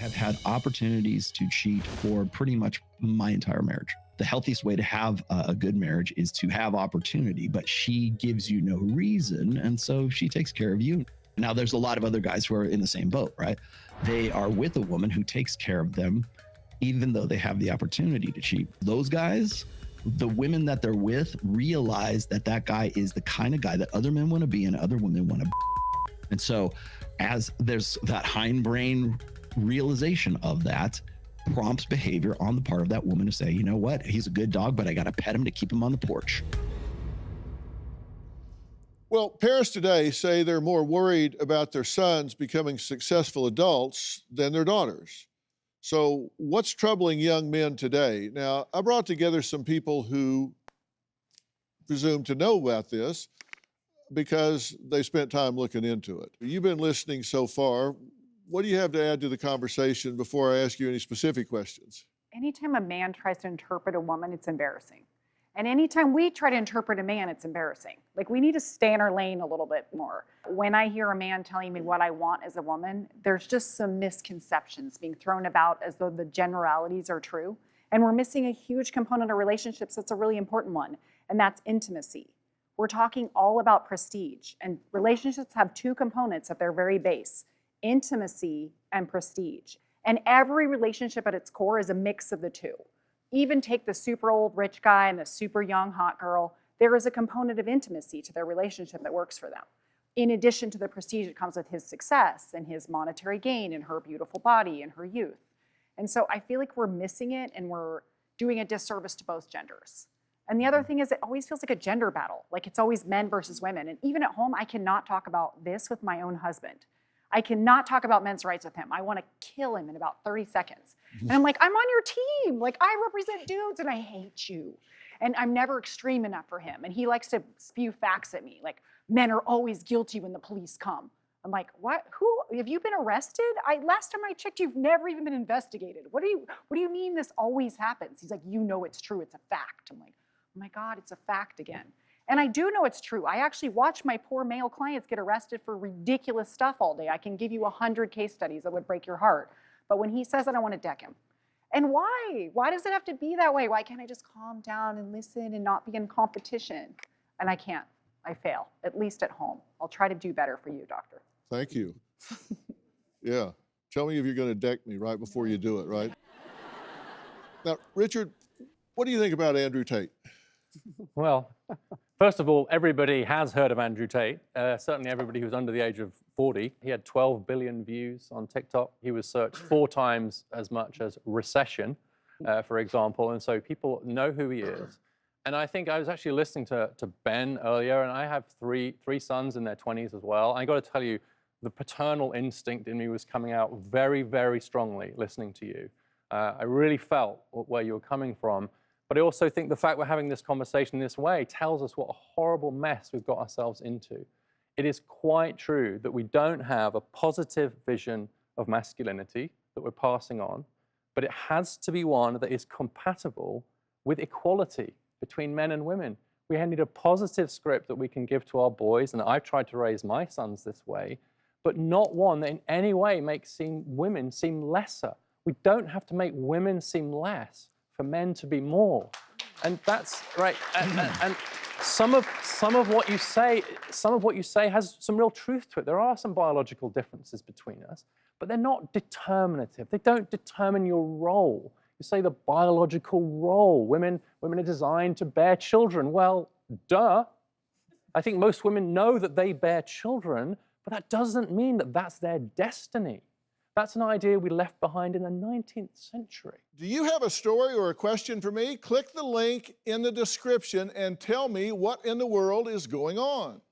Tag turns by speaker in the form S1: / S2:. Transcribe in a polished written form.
S1: have had opportunities to cheat for pretty much my entire marriage. The healthiest way to have a good marriage is to have opportunity, but she gives you no reason. And so she takes care of you. Now, there's a lot of other guys who are in the same boat, right? They are with a woman who takes care of them, even though they have the opportunity to cheat. Those guys, the women that they're with, realize that that guy is the kind of guy that other men want to be and other women want to be. And so as there's that hindbrain realization of that, prompts behavior on the part of that woman to say, you know what, he's a good dog, but I got to pet him to keep him on the porch.
S2: Well, parents today say they're more worried about their sons becoming successful adults than their daughters. So what's troubling young men today? Now, I brought together some people who presume to know about this because they spent time looking into it. You've been listening so far. What do you have to add to the conversation before I ask you any specific questions?
S3: Anytime a man tries to interpret a woman, it's embarrassing. And anytime we try to interpret a man, it's embarrassing. Like, we need to stay in our lane a little bit more. When I hear a man telling me what I want as a woman, there's just some misconceptions being thrown about as though the generalities are true. And we're missing a huge component of relationships that's a really important one, and that's intimacy. We're talking all about prestige, and relationships have two components at their very base: intimacy and prestige. And every relationship at its core is a mix of the two. Even take the super old rich guy and the super young hot girl, there is a component of intimacy to their relationship that works for them. In addition to the prestige that comes with his success and his monetary gain and her beautiful body and her youth. And so I feel like we're missing it, and we're doing a disservice to both genders. And the other thing is, it always feels like a gender battle. Like, it's always men versus women. And even at home, I cannot talk about this with my own husband. I cannot talk about men's rights with him. I want to kill him in about 30 seconds. And I'm like, I'm on your team. Like, I represent dudes and I hate you. And I'm never extreme enough for him. And he likes to spew facts at me. Like, men are always guilty when the police come. I'm like, what? Who? Have you been arrested? Last time I checked, you've never even been investigated. What do you mean this always happens? He's like, you know it's true. It's a fact. I'm like, oh my God, it's a fact again. And I do know it's true. I actually watch my poor male clients get arrested for ridiculous stuff all day. I can give you 100 case studies that would break your heart. But when he says that, I want to deck him. And why? Why does it have to be that way? Why can't I just calm down and listen and not be in competition? And I can't. I fail, at least at home. I'll try to do better for you, doctor.
S2: Thank you. Yeah. Tell me if you're going to deck me right before you do it, right? Now, Richard, what do you think about Andrew Tate?
S4: Well, first of all, everybody has heard of Andrew Tate. Certainly everybody who's under the age of 40. He had 12 billion views on TikTok. He was searched 4 times as much as recession, for example. And so people know who he is. And I think I was actually listening to Ben earlier, and I have three sons in their 20s as well. I got to tell you, the paternal instinct in me was coming out very, very strongly listening to you. I really felt where you were coming from. But I also think the fact we're having this conversation this way tells us what a horrible mess we've got ourselves into. It is quite true that we don't have a positive vision of masculinity that we're passing on, but it has to be one that is compatible with equality between men and women. We need a positive script that we can give to our boys, and I've tried to raise my sons this way, but not one that in any way makes women seem lesser. We don't have to make women seem less for men to be more. And that's right. And some of what you say has some real truth to it. There are some biological differences between us, but they're not determinative. They don't determine your role. You say the biological role. Women are designed to bear children. Well, duh. I think most women know that they bear children, but that doesn't mean that that's their destiny. That's an idea we left behind in the 19th century.
S2: Do you have a story or a question for me? Click the link in the description and tell me what in the world is going on.